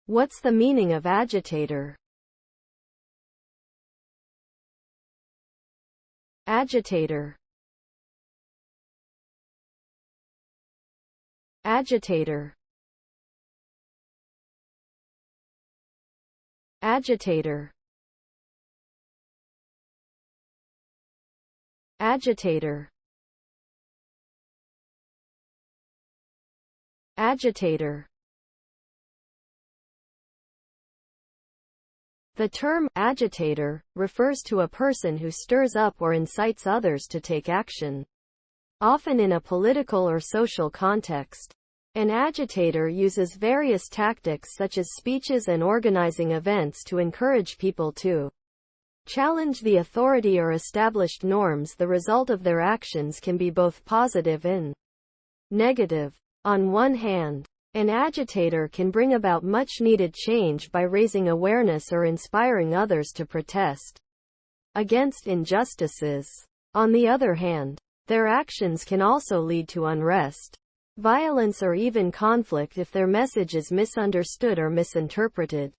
What's the meaning of agitator? Agitator. Agitator. Agitator. Agitator. Agitator. The term agitator refers to a person who stirs up or incites others to take action, often in a political or social context. An agitator uses various tactics such as speeches and organizing events to encourage people to challenge the authority or established norms. The result of their actions can be both positive and negative. On one hand, an agitator can bring about much-needed change by raising awareness or inspiring others to protest against injustices. On the other hand, their actions can also lead to unrest, violence, or even conflict if their message is misunderstood or misinterpreted.